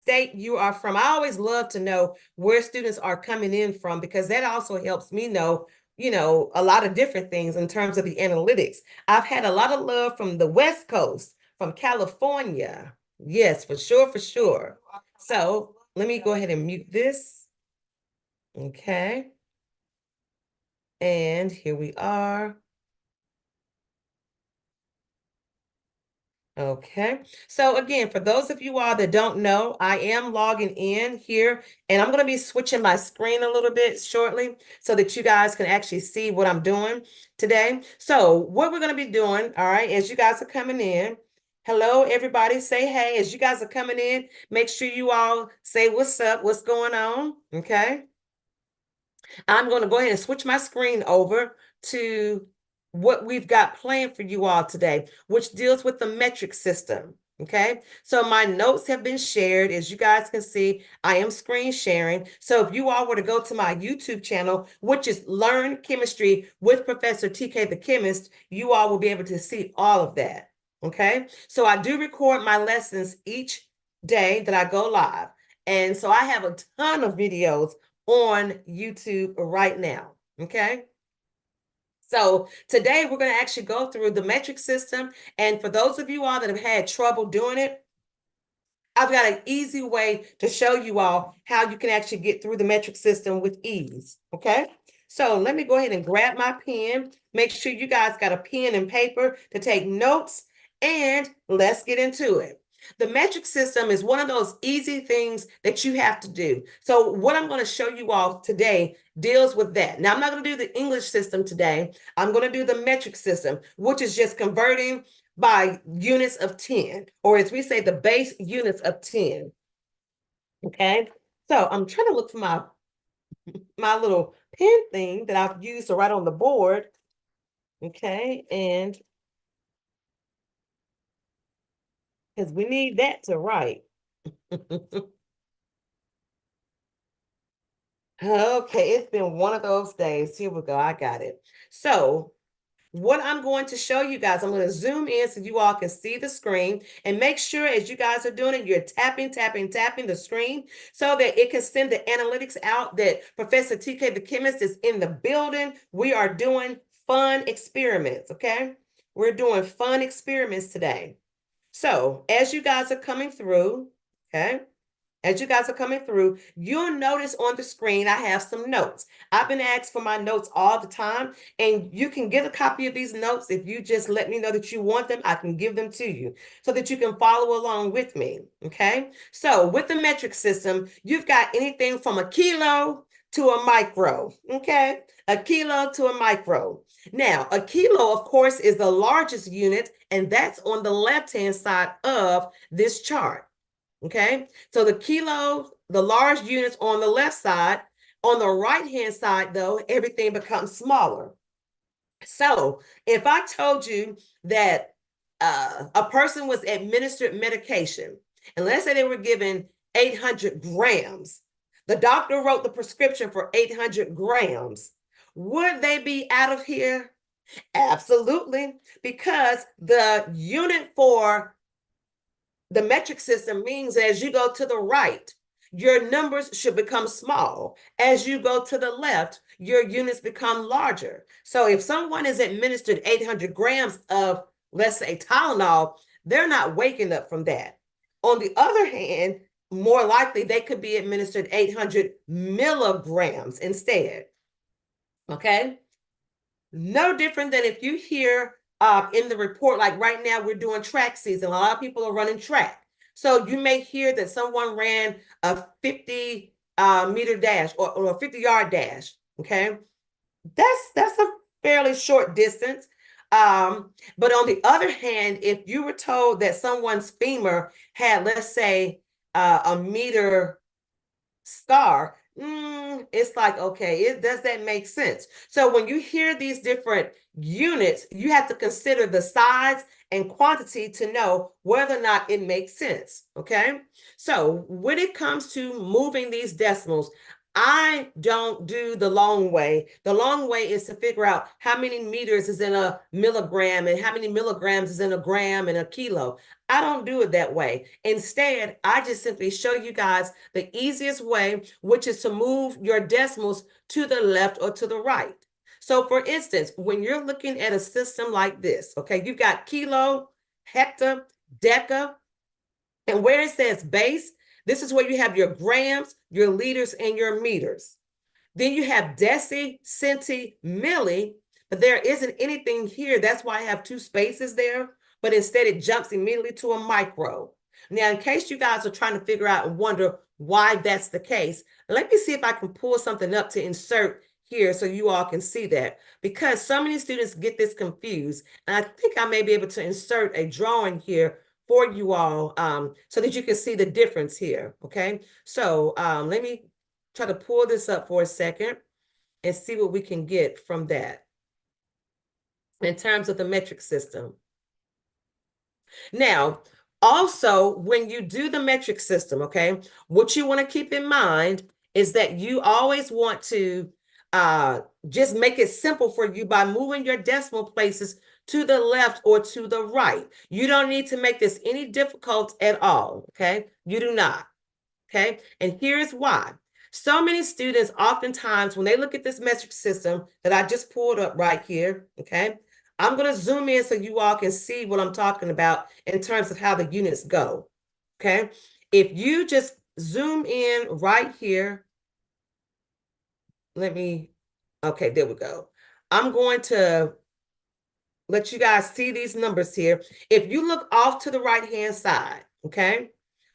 state you are from. I always love to know where students are coming in from, because that also helps me know, a lot of different things in terms of the analytics. I've had a lot of love from the West Coast, from California. Yes, for sure, for sure. So let me go ahead and mute this. Okay. And here we are. Okay, so again, for those of you all that don't know, I am logging in here, and I'm going to be switching my screen a little bit shortly so that you guys can actually see what I'm doing today. So what we're going to be doing, all right, as you guys are coming in, hello, everybody, say hey. As you guys are coming in, make sure you all say what's up, what's going on, okay? I'm going to go ahead and switch my screen over to what we've got planned for you all today, which deals with the metric system. Okay, so my notes have been shared. As you guys can see, I am screen sharing. So if you all were to go to my YouTube channel, which is Learn Chemistry with Professor TK the Chemist, you all will be able to see all of that. Okay, so I do record my lessons each day that I go live. And so I have a ton of videos on YouTube right now, okay? So today we're going to actually go through the metric system. And for those of you all that have had trouble doing it, I've got an easy way to show you all how you can actually get through the metric system with ease, okay? So let me go ahead and grab my pen. Make sure you guys got a pen and paper to take notes, and let's get into it. The metric system is one of those easy things that you have to do. So what I'm going to show you all today deals with that. Now, I'm not going to do the English system today. I'm going to do the metric system, which is just converting by units of 10, or as we say, the base units of 10. Okay, so I'm trying to look for my little pen thing that I've used to write on the board. Okay, and because we need that to write. Okay, it's been one of those days. Here we go. I got it. So what I'm going to show you guys, I'm going to zoom in so you all can see the screen, and make sure as you guys are doing it, you're tapping the screen so that it can send the analytics out that Professor TK the Chemist is in the building. We are doing fun experiments, okay? We're doing fun experiments today. So as you guys are coming through, okay? As you guys are coming through, you'll notice on the screen, I have some notes. I've been asked for my notes all the time, and you can get a copy of these notes. If you just let me know that you want them, I can give them to you so that you can follow along with me, okay? So with the metric system, you've got anything from a kilo to a micro, okay? A kilo to a micro. Now, a kilo, of course, is the largest unit, and that's on the left-hand side of this chart. Okay, so the kilo, the large units on the left side. On the right-hand side, though, everything becomes smaller. So if I told you that a person was administered medication, and let's say they were given 800 grams, the doctor wrote the prescription for 800 grams, would they be out of here? Absolutely, because the unit for the metric system means as you go to the right, your numbers should become small. As you go to the left, your units become larger. So if someone is administered 800 grams of, let's say, Tylenol, they're not waking up from that. On the other hand, more likely they could be administered 800 milligrams instead. Okay? No different than if you hear in the report, like right now we're doing track season. A lot of people are running track. So you may hear that someone ran a 50 meter dash or a 50-yard dash. Okay, that's a fairly short distance. But on the other hand, if you were told that someone's femur had, let's say, a meter scar, it's like, okay, does that make sense? So when you hear these different units, you have to consider the size and quantity to know whether or not it makes sense, okay? So when it comes to moving these decimals, I don't do the long way. The long way is to figure out how many meters is in a milligram and how many milligrams is in a gram and a kilo. I don't do it that way. Instead, I just simply show you guys the easiest way, which is to move your decimals to the left or to the right. So for instance, when you're looking at a system like this, okay, you've got kilo, hecto, deca, and where it says base, this is where you have your grams, your liters, and your meters. Then you have deci, centi, milli, but there isn't anything here. That's why I have two spaces there, but instead it jumps immediately to a micro. Now, in case you guys are trying to figure out and wonder why that's the case, let me see if I can pull something up to insert here so you all can see that, because so many students get this confused. And I think I may be able to insert a drawing here for you all so that you can see the difference here, okay? So let me try to pull this up for a second and see what we can get from that in terms of the metric system. Now, also, when you do the metric system, okay, what you want to keep in mind is that you always want to just make it simple for you by moving your decimal places to the left or to the right. You don't need to make this any difficult at all, okay? You do not, okay? And here's why. So many students, oftentimes, when they look at this metric system that I just pulled up right here, okay? I'm going to zoom in so you all can see what I'm talking about in terms of how the units go, okay? If you just zoom in right here, okay, there we go. I'm going to let you guys see these numbers here. If you look off to the right-hand side, okay,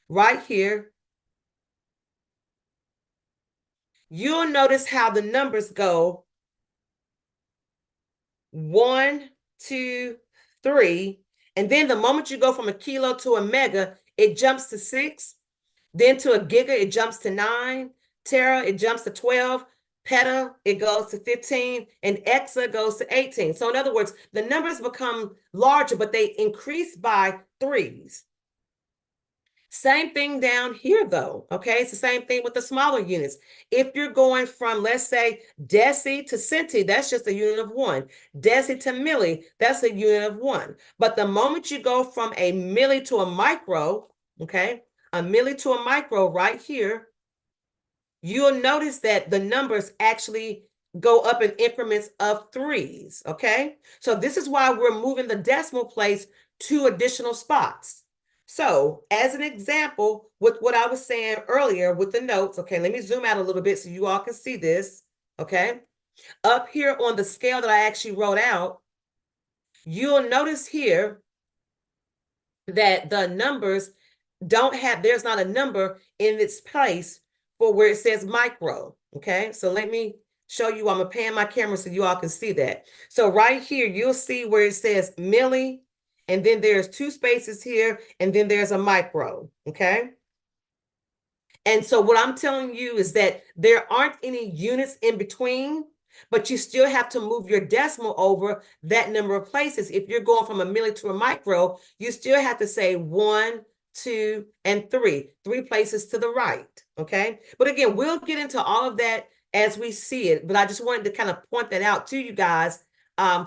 right here, you'll notice how the numbers go 1, 2, 3, and then the moment you go from a kilo to a mega, it jumps to 6, then to a giga, it jumps to 9, tera, it jumps to 12, peta, it goes to 15, and exa goes to 18. So in other words, the numbers become larger, but they increase by threes. Same thing down here, though, okay? It's the same thing with the smaller units. If you're going from, let's say, deci to centi, that's just a unit of 1. Deci to milli, that's a unit of 1. But the moment you go from a milli to a micro, okay, a milli to a micro right here, you'll notice that the numbers actually go up in increments of threes, okay? So this is why we're moving the decimal place 2 additional spots. So as an example, with what I was saying earlier with the notes, okay, let me zoom out a little bit so you all can see this, okay? Up here on the scale that I actually wrote out, you'll notice here that the numbers there's not a number in its place for where it says micro, okay? So let me show you, I'm gonna pan my camera so you all can see that. So right here, you'll see where it says milli, and then there's 2 spaces here, and then there's a micro, okay? And so what I'm telling you is that there aren't any units in between, but you still have to move your decimal over that number of places. If you're going from a milli to a micro, you still have to say 1, 2, and 3 places to the right, okay? But again, we'll get into all of that as we see it, but I just wanted to kind of point that out to you guys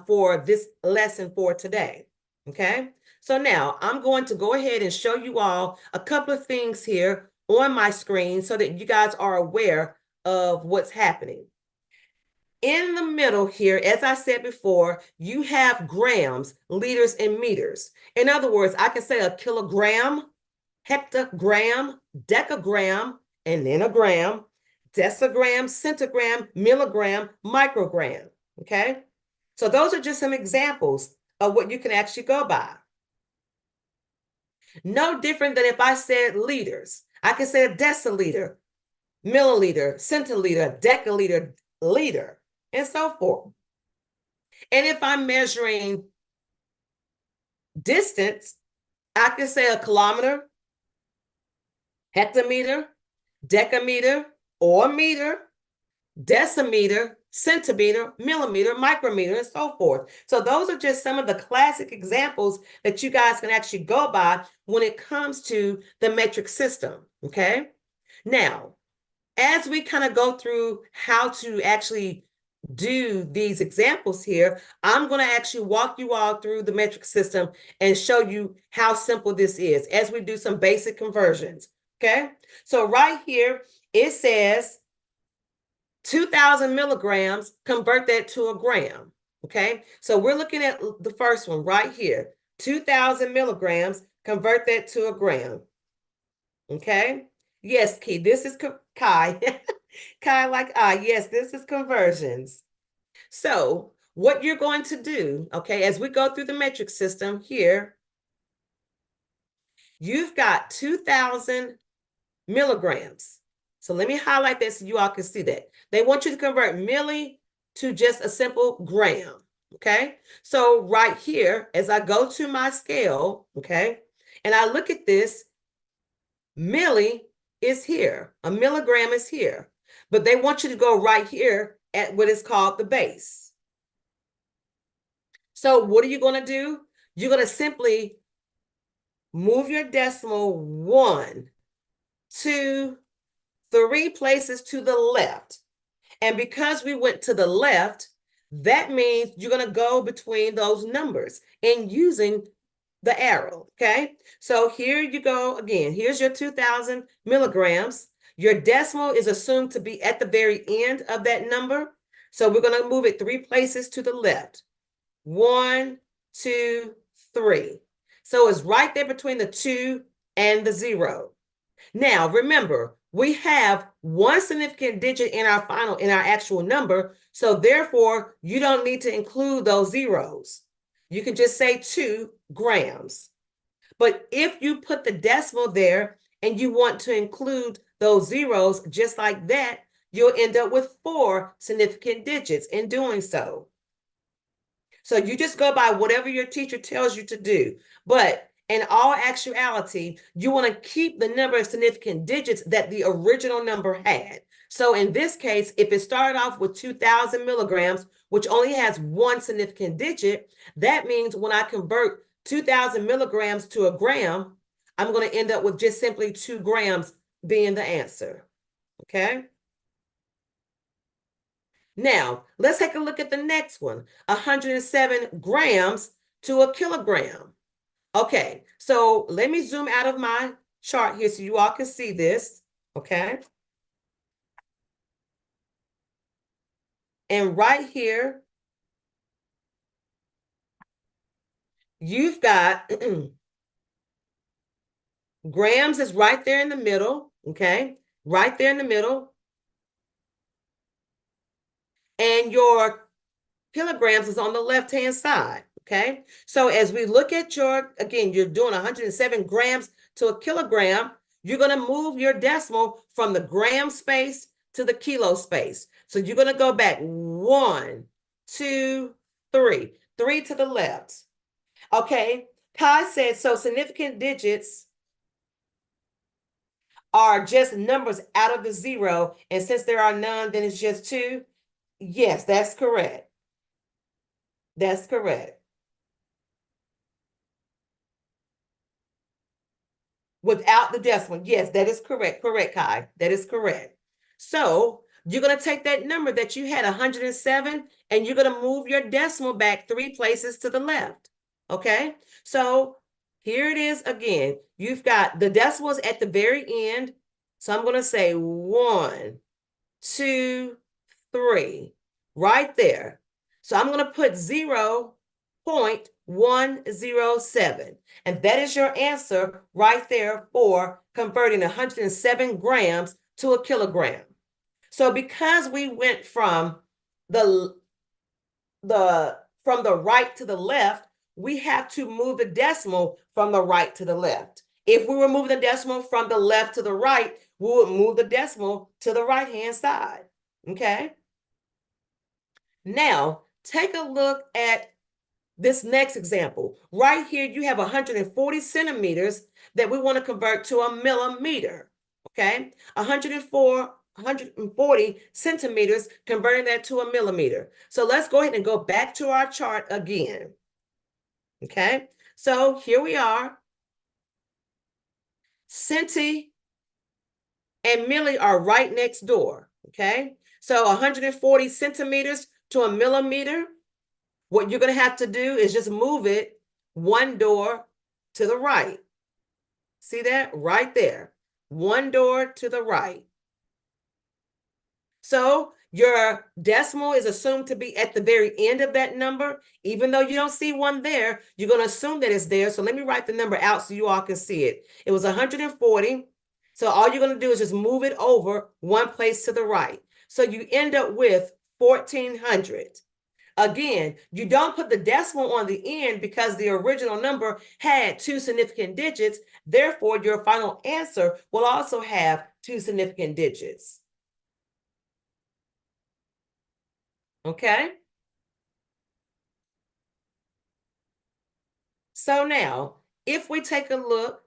for this lesson for today, okay? So now I'm going to go ahead and show you all a couple of things here on my screen so that you guys are aware of what's happening. In the middle here, as I said before, you have grams, liters, and meters. In other words, I can say a kilogram, hectogram, decagram, and then a gram, decigram, centigram, milligram, microgram, okay? So those are just some examples of what you can actually go by. No different than if I said liters. I can say a deciliter, milliliter, centiliter, deciliter, liter, and so forth. And if I'm measuring distance, I can say a kilometer, hectometer, decameter, or meter, decimeter, centimeter, millimeter, micrometer, and so forth. So those are just some of the classic examples that you guys can actually go by when it comes to the metric system, okay? Now, as we kind of go through how to actually do these examples here, I'm going to actually walk you all through the metric system and show you how simple this is as we do some basic conversions. Okay, so right here it says 2,000 milligrams, convert that to a gram. Okay, so we're looking at the first one right here, 2,000 milligrams, convert that to a gram. Okay, yes, Key, this is Kai. Kai like yes, this is conversions. So what you're going to do, okay, as we go through the metric system here, you've got 2,000 milligrams. So let me highlight that so you all can see that. They want you to convert milli to just a simple gram, okay? So right here, as I go to my scale, okay, and I look at this, milli is here, a milligram is here, but they want you to go right here at what is called the base. So what are you going to do? You're going to simply move your decimal 1, 2, 3 places to the left. And because we went to the left, that means you're going to go between those numbers and using the arrow, okay? So here you go again. Here's your 2,000 milligrams. Your decimal is assumed to be at the very end of that number. So we're going to move it 3 places to the left. 1, 2, 3. So it's right there between the 2 and the 0. Now, remember, we have one significant digit in our actual number. So therefore, you don't need to include those zeros. You can just say 2 grams. But if you put the decimal there and you want to include those zeros just like that, you'll end up with 4 significant digits in doing so. So you just go by whatever your teacher tells you to do. But in all actuality, you want to keep the number of significant digits that the original number had. So in this case, if it started off with 2,000 milligrams, which only has one significant digit, that means when I convert 2,000 milligrams to a gram, I'm going to end up with just simply 2 grams being the answer. Okay? Now, let's take a look at the next one, 107 grams to a kilogram. Okay, so let me zoom out of my chart here so you all can see this, okay? And right here, you've got grams is right there in the middle, okay? Right there in the middle. And your kilograms is on the left-hand side, okay? So as we look at your, again, you're doing 107 grams to a kilogram, you're going to move your decimal from the gram space to the kilo space. So you're going to go back 1, 2, 3, 3 to the left. Okay, Kai said, so significant digits are just numbers out of the 0. And since there are none, then it's just 2. Yes, that's correct. That's correct. Without the decimal. Yes, that is correct. Correct, Kai. That is correct. So you're going to take that number that you had, 107, and you're going to move your decimal back 3 places to the left. Okay? So here it is again. You've got the decimals at the very end. So I'm going to say 1, 2, 3, right there. So I'm going to put 0.107. And that is your answer right there for converting 107 grams to a kilogram. So because we went from the right to the left, we have to move the decimal from the right to the left. If we were moving the decimal from the left to the right, we would move the decimal to the right-hand side, okay? Now, take a look at this next example. Right here, you have 140 centimeters that we want to convert to a millimeter, okay? 140 centimeters, converting that to a millimeter. So let's go ahead and go back to our chart again, okay? So here we are, centi and milli are right next door, okay? So 140 centimeters to a millimeter, what you're going to have to do is just move it one door to the right. See that? Right there. One door to the right. So your decimal is assumed to be at the very end of that number. Even though you don't see one there, you're going to assume that it's there. So let me write the number out so you all can see it. It was 140. So all you're going to do is just move it over one place to the right. So you end up with 1400. Again, you don't put the decimal on the end because the original number had two significant digits. Therefore, your final answer will also have two significant digits. Okay? So now, if we take a look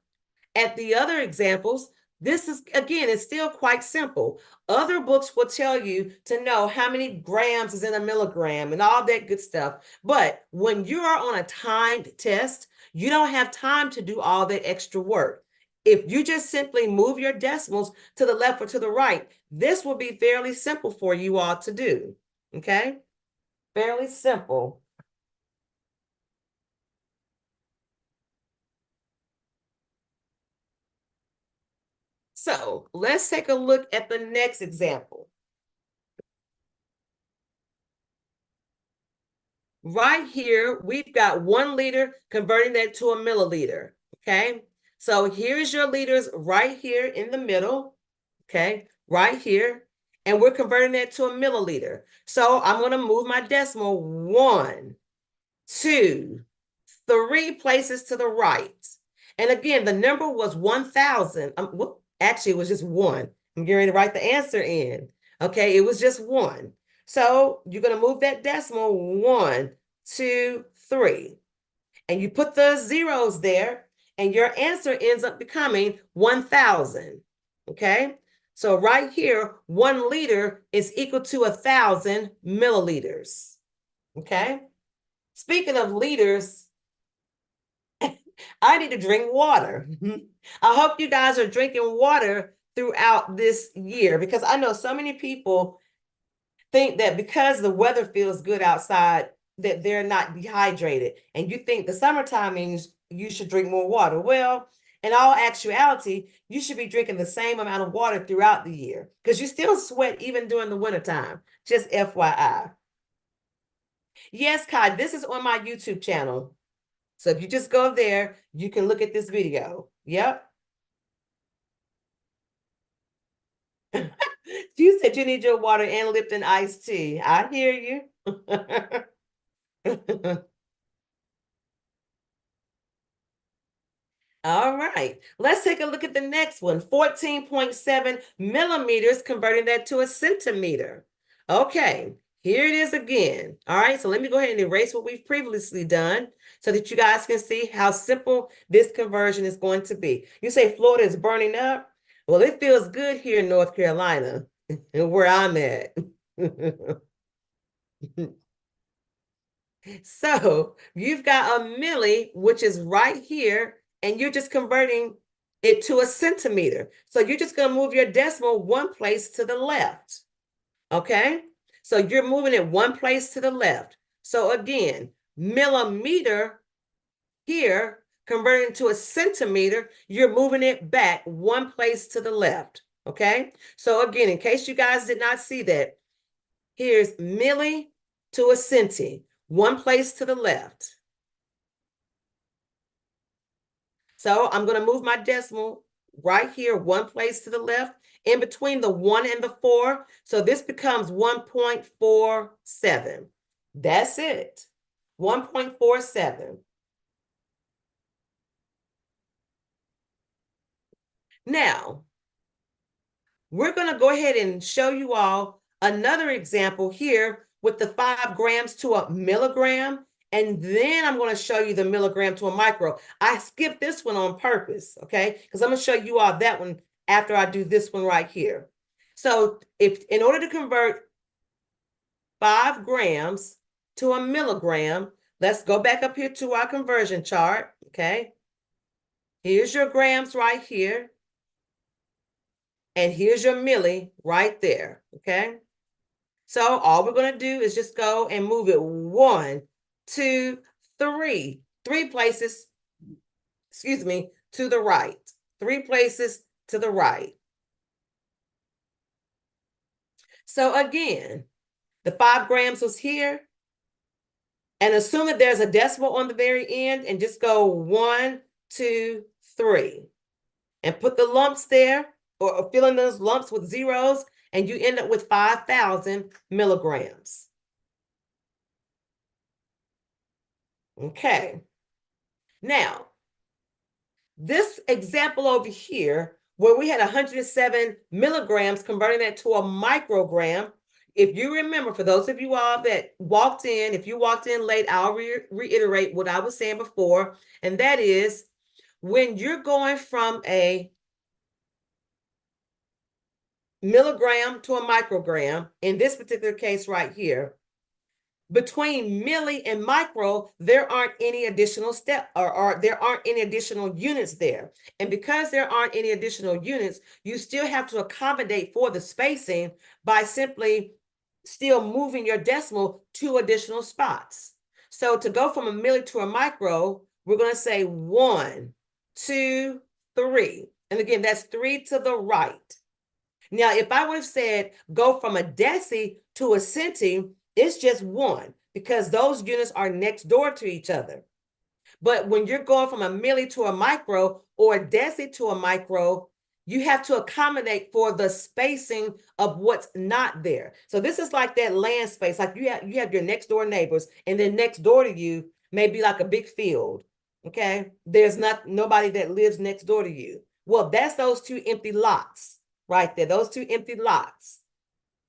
at the other examples, this is, again, it's still quite simple. Other books will tell you to know how many grams is in a milligram and all that good stuff. But when you are on a timed test, you don't have time to do all that extra work. If you just simply move your decimals to the left or to the right, this will be fairly simple for you all to do. Okay? Fairly simple. So let's take a look at the next example. Right here, we've got 1 liter, converting that to a milliliter, okay? So here's your liters right here in the middle, okay? Right here, and we're converting that to a milliliter. So I'm gonna move my decimal 1, 2, 3 places to the right. And again, the number was 1,000. Actually, it was just 1. I'm getting ready to write the answer in. Okay, it was just 1. So you're going to move that decimal 1, 2, 3. And you put the zeros there, and your answer ends up becoming 1,000. Okay, so right here, 1 liter is equal to 1,000 milliliters. Okay, speaking of liters, I need to drink water. I hope you guys are drinking water throughout this year, because I know so many people think that because the weather feels good outside that they're not dehydrated, and you think the summertime means you should drink more water. Well, in all actuality, you should be drinking the same amount of water throughout the year, because you still sweat even during the wintertime. Just FYI. Yes, Kai, this is on my YouTube channel. So if you just go there, you can look at this video. Yep. You said you need your water and Lipton iced tea. I hear you. All right, let's take a look at the next one. 14.7 millimeters, converting that to a centimeter. Okay, here it is again. All right, so let me go ahead and erase what we've previously done so that you guys can see how simple this conversion is going to be. You say Florida is burning up? Well, it feels good here in North Carolina, where I'm at. So you've got a milli, which is right here, and you're just converting it to a centimeter. So you're just going to move your decimal one place to the left. Okay? So you're moving it one place to the left. So again, millimeter here, converting to a centimeter, you're moving it back one place to the left. Okay? So again, in case you guys did not see that, here's milli to a centi, one place to the left. So I'm going to move my decimal right here, one place to the left, in between the 1 and the 4. So this becomes 1.47. That's it. 1.47. Now, we're going to go ahead and show you all another example here with the 5 grams to a milligram. And then I'm going to show you the milligram to a micro. I skipped this one on purpose, okay? Because I'm going to show you all that one after I do this one right here. So if in order to convert 5 grams to a milligram, let's go back up here to our conversion chart, okay? Here's your grams right here. and here's your milli right there, okay? So all we're going to do is just go and move it 1, 2, 3, 3 places, excuse me, to the right. 3 places to the right. So again, the 5 grams was here. And assume that there's a decimal on the very end and just go 1, 2, 3. And put the lumps there or fill in those lumps with zeros, and you end up with 5,000 milligrams. Okay. Now, this example over here, where we had 107 milligrams, converting that to a microgram. If you remember, for those of you all that walked in, if you walked in late, I'll reiterate what I was saying before, and that is when you're going from a milligram to a microgram, in this particular case right here, between milli and micro, there aren't any additional there aren't any additional units there. And because there aren't any additional units, you still have to accommodate for the spacing by simply still moving your decimal 2 additional spots. So to go from a milli to a micro, we're going to say 1, 2, 3. And again, that's 3 to the right. Now, if I would have said go from a deci to a centi, it's just 1 because those units are next door to each other. But when you're going from a milli to a micro or a deci to a micro, you have to accommodate for the spacing of what's not there. So this is like that land space, like you have your next door neighbors, and then next door to you may be like a big field. Okay, there's nobody that lives next door to you. Well, that's those 2 empty lots right there, those 2 empty lots.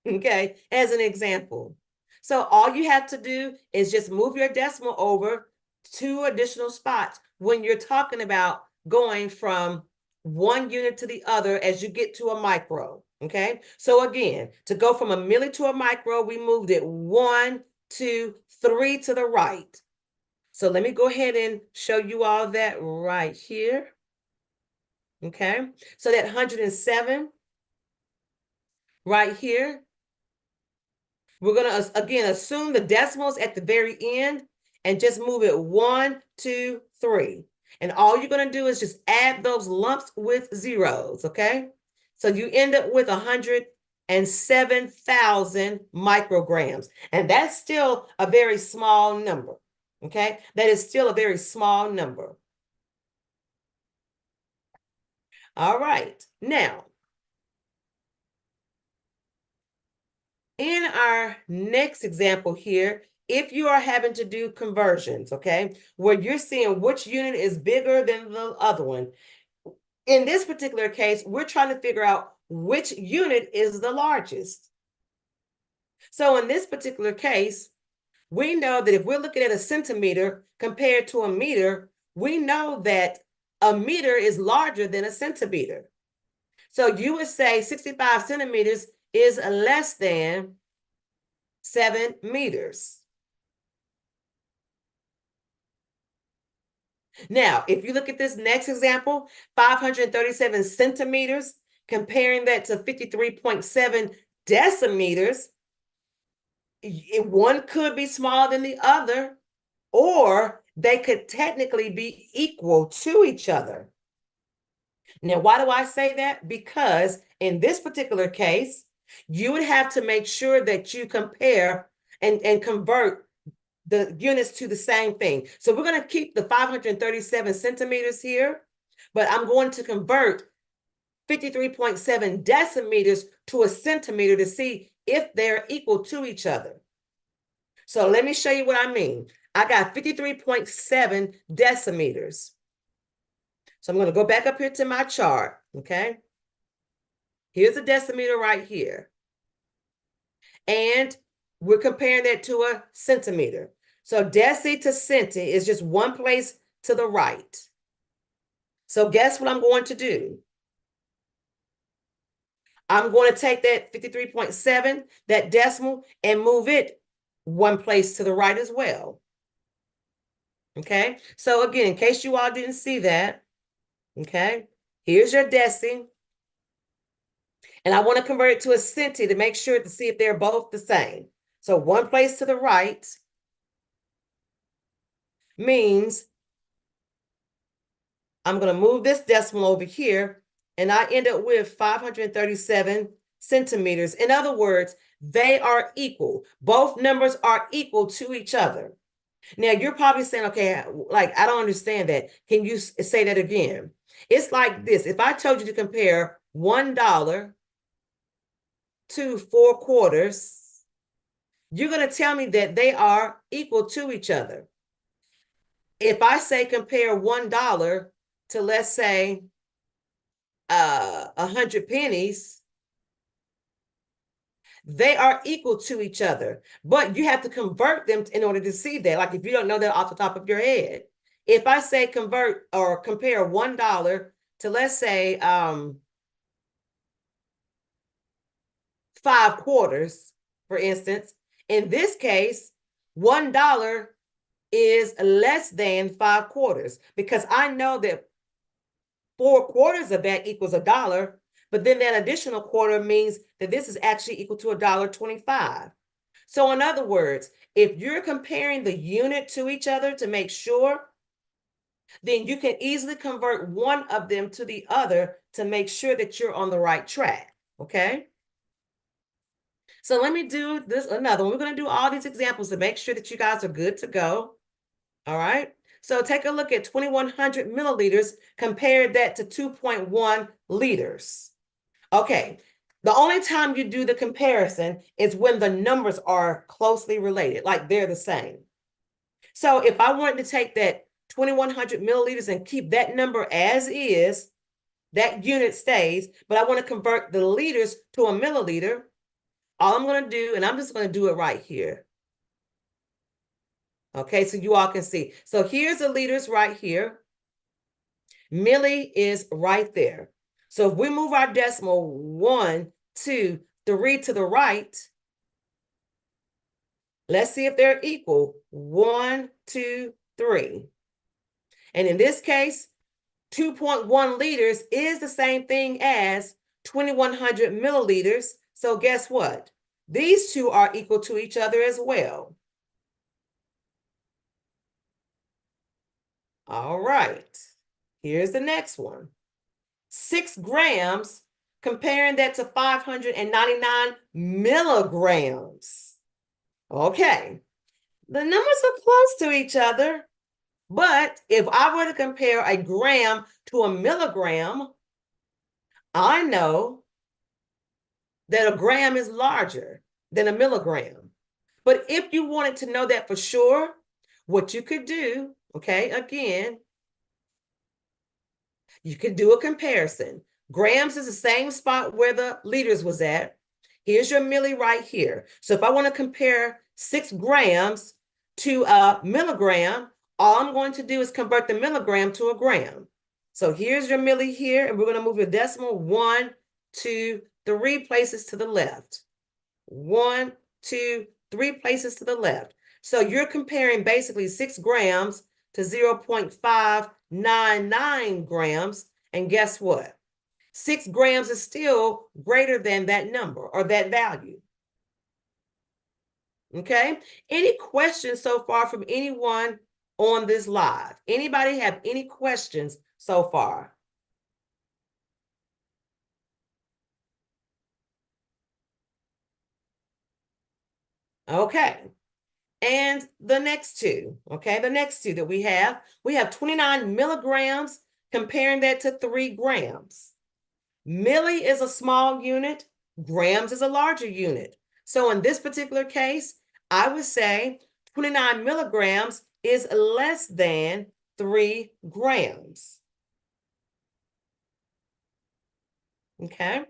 Okay, as an example. So all you have to do is just move your decimal over 2 additional spots when you're talking about going from one unit to the other as you get to a micro. Okay, so again, to go from a milli to a micro, we moved it 1, 2, 3 to the right. So let me go ahead and show you all that right here. Okay, so that 107 right here, we're going to, again, assume the decimals at the very end and just move it 1, 2, 3. And all you're going to do is just add those lumps with zeros, okay? So you end up with 107,000 micrograms. And that's still a very small number, okay? That is still a very small number. All right. Now, in our next example here, if you are having to do conversions, okay, where you're seeing which unit is bigger than the other one, in this particular case, we're trying to figure out which unit is the largest. So in this particular case, we know that if we're looking at a centimeter compared to a meter, we know that a meter is larger than a centimeter. So you would say 65 centimeters is less than 7 meters. Now, if you look at this next example, 537 centimeters, comparing that to 53.7 decimeters, one could be smaller than the other, or they could technically be equal to each other. Now, why do I say that? Because in this particular case, you would have to make sure that you compare and convert the units to the same thing. So we're going to keep the 537 centimeters here, but I'm going to convert 53.7 decimeters to a centimeter to see if they're equal to each other. So let me show you what I mean. I got 53.7 decimeters. So I'm going to go back up here to my chart, okay? Here's a decimeter right here. And we're comparing that to a centimeter. So deci to centi is just one place to the right. So guess what I'm going to do? I'm going to take that 53.7, that decimal, and move it one place to the right as well. Okay, so again, in case you all didn't see that, okay, here's your deci. And I want to convert it to a centi to make sure to see if they're both the same. So one place to the right means I'm going to move this decimal over here, and I end up with 537 centimeters. In other words, they are equal. Both numbers are equal to each other. Now, you're probably saying, okay, like, I don't understand that. Can you say that again? It's like this. If I told you to compare $1 to 4/4, you're going to tell me that they are equal to each other. If I say compare $1 to, let's say, 100 pennies, they are equal to each other, but you have to convert them in order to see that. Like if you don't know that off the top of your head, if I say convert or compare $1 to, let's say, 5/4, for instance, in this case, $1 is less than 5/4 because I know that 4/4 of that equals $1, but then that additional quarter means that this is actually equal to $1.25. So in other words, if you're comparing the unit to each other to make sure, then you can easily convert one of them to the other to make sure that you're on the right track, okay? So let me do this another one. We're going to do all these examples to make sure that you guys are good to go. All right. So take a look at 2,100 milliliters, compare that to 2.1 liters. Okay. The only time you do the comparison is when the numbers are closely related, like they're the same. So if I wanted to take that 2,100 milliliters and keep that number as is, that unit stays, but I want to convert the liters to a milliliter. All I'm going to do, and I'm just going to do it right here. Okay, so you all can see. So here's the liters right here. Milli is right there. So if we move our decimal 1, 2, 3 to the right, let's see if they're equal. 1, 2, 3. And in this case, 2.1 liters is the same thing as 2,100 milliliters. So guess what? These two are equal to each other as well. All right. Here's the next one. 6 grams, comparing that to 599 milligrams. Okay. The numbers are close to each other, but if I were to compare a gram to a milligram, I know that a gram is larger than a milligram. But if you wanted to know that for sure, what you could do, okay, again, you could do a comparison. Grams is the same spot where the liters was at. Here's your milli right here. So if I want to compare 6 grams to a milligram, all I'm going to do is convert the milligram to a gram. So here's your milli here, and we're going to move your decimal 1, 2, 3 places to the left. 1, 2, 3 places to the left. So you're comparing basically 6 grams to 0.599 grams. And guess what? 6 grams is still greater than that number or that value. Okay. Any questions so far from anyone on this live? Anybody have any questions so far? Okay. And the next two, okay, the next two that we have 29 milligrams, comparing that to 3 grams. Milli is a small unit, grams is a larger unit. So in this particular case, I would say 29 milligrams is less than 3 grams. Okay.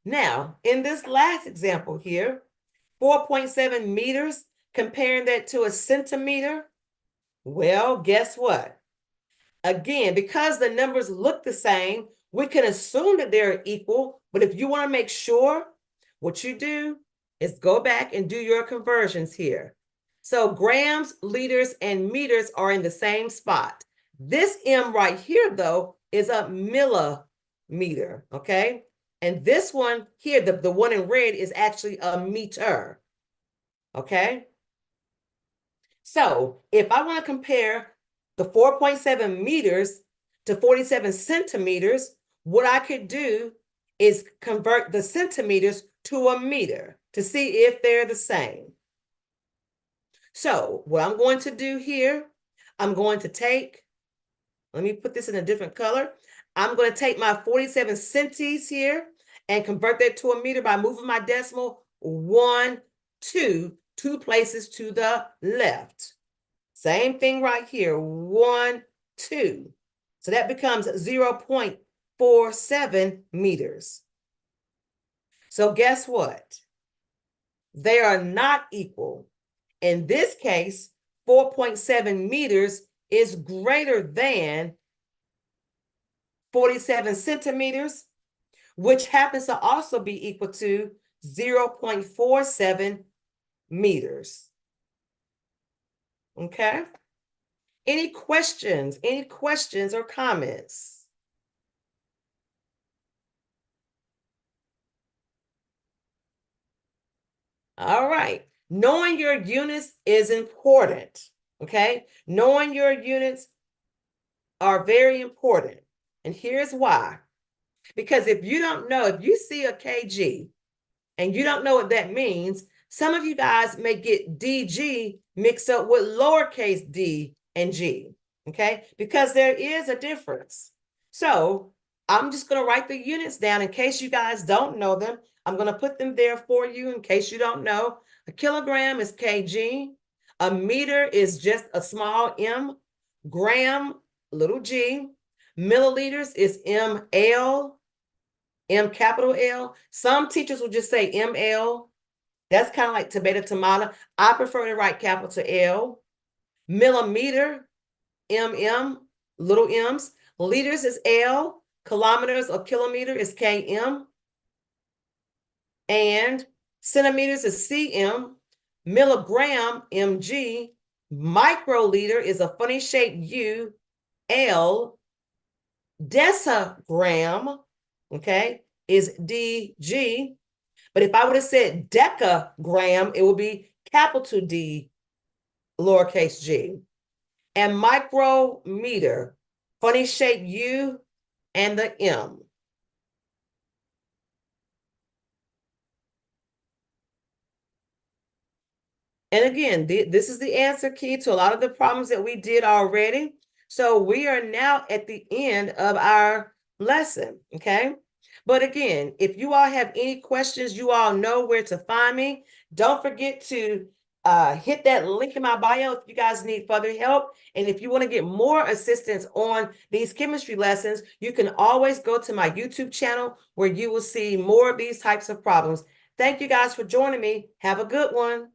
Now, in this last example here, 4.7 meters, comparing that to a centimeter. Well, guess what? Again, because the numbers look the same, we can assume that they're equal. But if you want to make sure, what you do is go back and do your conversions here. So grams, liters, and meters are in the same spot. This M right here, though, is a milligram. meter, okay? And this one here, the one in red, is actually a meter, okay? So if I want to compare the 4.7 meters to 47 centimeters, what I could do is convert the centimeters to a meter to see if they're the same. So what I'm going to do here, I'm going to take, let me put this in a different color. I'm going to take my 47 centis here and convert that to a meter by moving my decimal 1, 2, 2 places to the left. Same thing right here, 1, 2. So that becomes 0.47 meters. So guess what? They are not equal. In this case, 4.7 meters is greater than 47 centimeters, which happens to also be equal to 0.47 meters. Okay? Any questions? Any questions or comments? All right. Knowing your units is important. Okay? Knowing your units are very important. And here's why. Because if you don't know, if you see a kg and you don't know what that means, some of you guys may get DG mixed up with lowercase d and g, okay? Because there is a difference. So I'm just going to write the units down in case you guys don't know them. I'm going to put them there for you in case you don't know. A kilogram is kg. A meter is just a small m. Gram, little g. Milliliters is ml. M capital L. Some teachers will just say ML. That's kind of like tomato. I prefer to write capital L. Millimeter, MM, little m's. Liters is L. Kilometers or kilometer is KM. And centimeters is CM. Milligram, MG. Microliter is a funny shaped U, L. Decigram, okay, is DG. But if I would have said decagram, it would be capital D, lowercase g. And micrometer, funny shape U and the M. And again, this is the answer key to a lot of the problems that we did already. So we are now at the end of our lesson, okay? But again, if you all have any questions, you all know where to find me. Don't forget to hit that link in my bio if you guys need further help. And if you want to get more assistance on these chemistry lessons, you can always go to my YouTube channel where you will see more of these types of problems. Thank you guys for joining me. Have a good one.